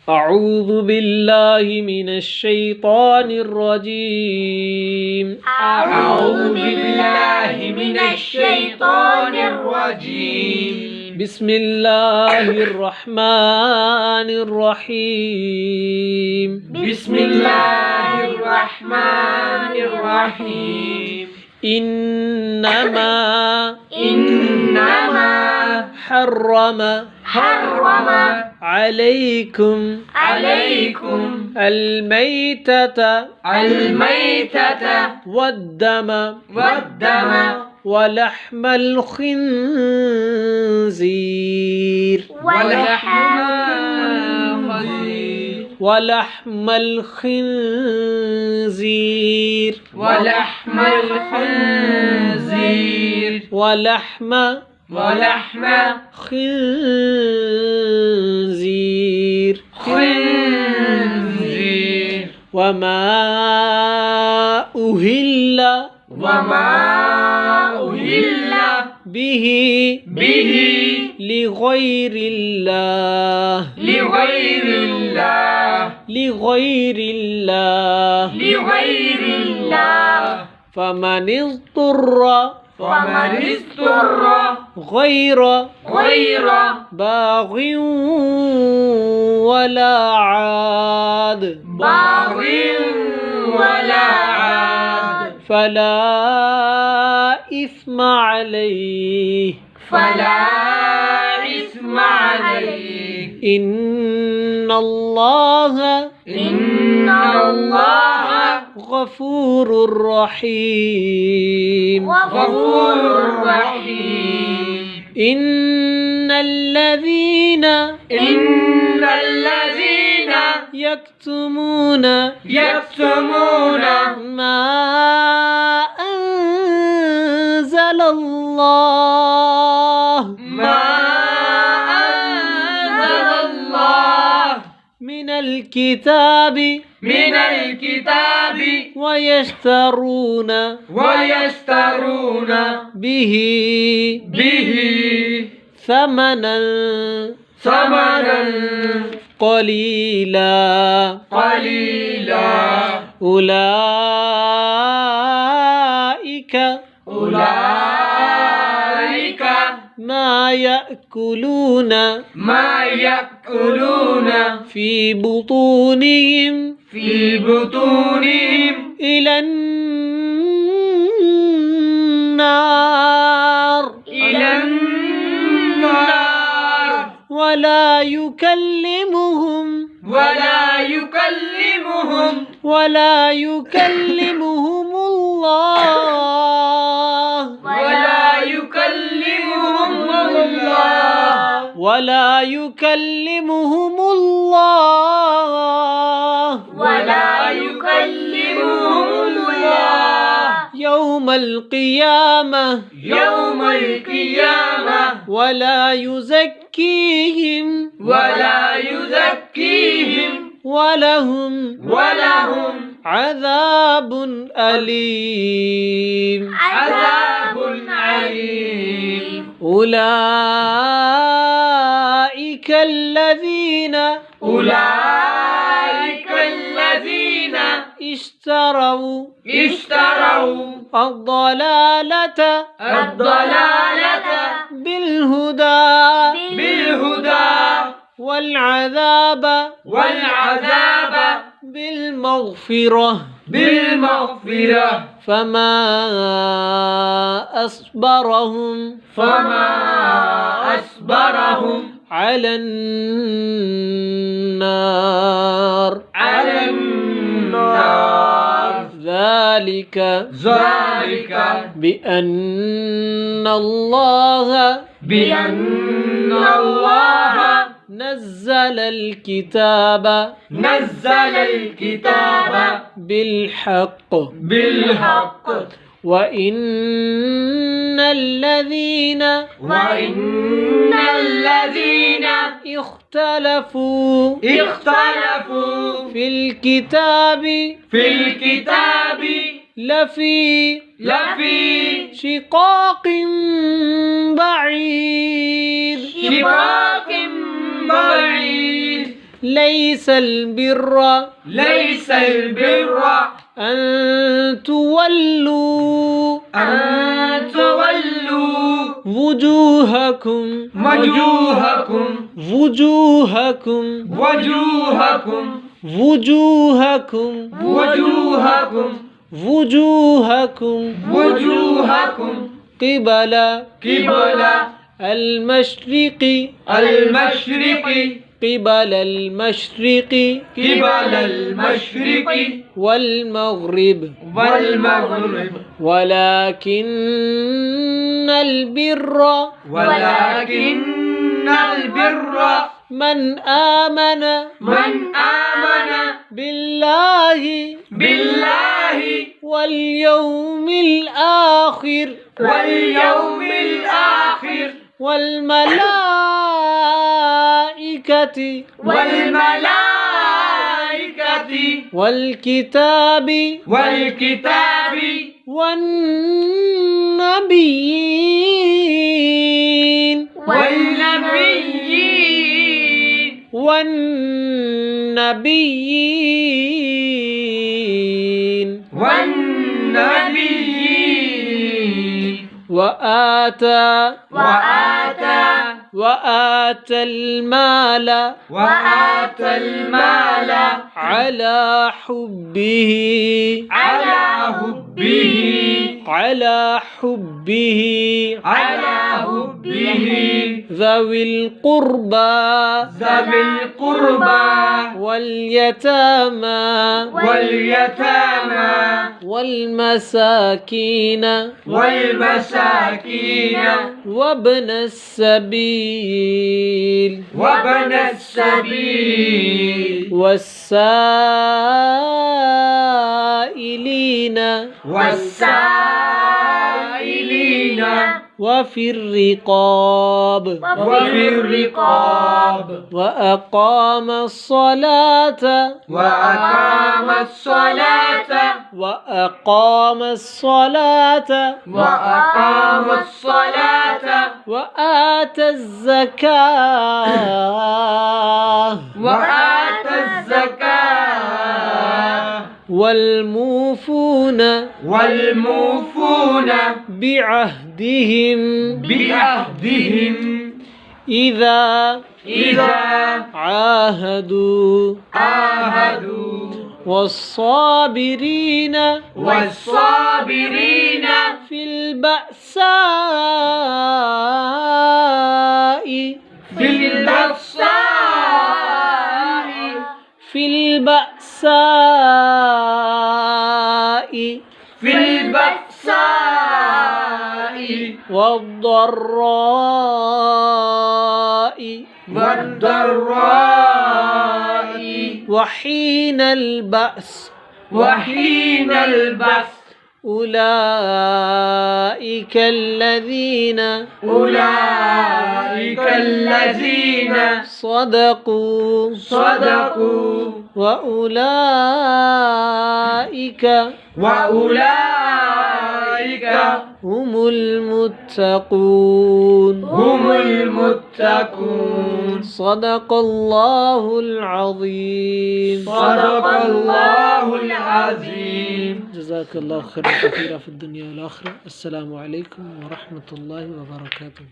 أعوذ بالله من الشيطان الرجيم. أعوذ بالله من الشيطان الرجيم. بسم الله الرحمن الرحيم. بسم الله الرحمن الرحيم. إنما حرم عليكم الميتة والدم ولحم الخنزير ولحم خنزير وما أهل به لغير الله فمن اضطر غير باغ ولا عاد فلا إثم عليه إن الله غفور رحيم. إن الذين يكتمون ما أنزل الله من الكتاب ويشترون به ثمنا قليلا أولئك ما يأكلون في بطونهم إلى النار ولا يكلمهم الله يوم القيامة ولا يزكيهم ولهم عذاب أليم. أولئك الذين اشتروا الضلالة بالهدى والعذاب بالمغفرة فما أصبرهم على النار ذلك بأن الله نزل الكتاب بالحق وإن الذين اختلفوا في الكتاب لفي شقاق بعيد ليس البر ليس البر أن تولوا وجوهكم وجوهكم وجوهكم وجوهكم وجوهكم وجوهكم وجوهكم وجوهكم قبل المشرق قبل المشرق والمغرب ولكن البر من آمن بالله واليوم الآخر والملائكة والكتاب والنبيين وآتى المال على حبه ذوي القربى واليتامى والمساكين وابن السبيل والسائلين وفي الرقاب وأقام الصلاة وآتى الزكاة والموفون بعهدهم إذا عاهدوا والصابرين في البأساء والضراء وحين البأس أولئك الذين صدقوا وأولئك هم المتقون صدق الله العظيم جزاك الله خيرا كثيرا في الدنيا والآخرة. السلام عليكم ورحمة الله وبركاته.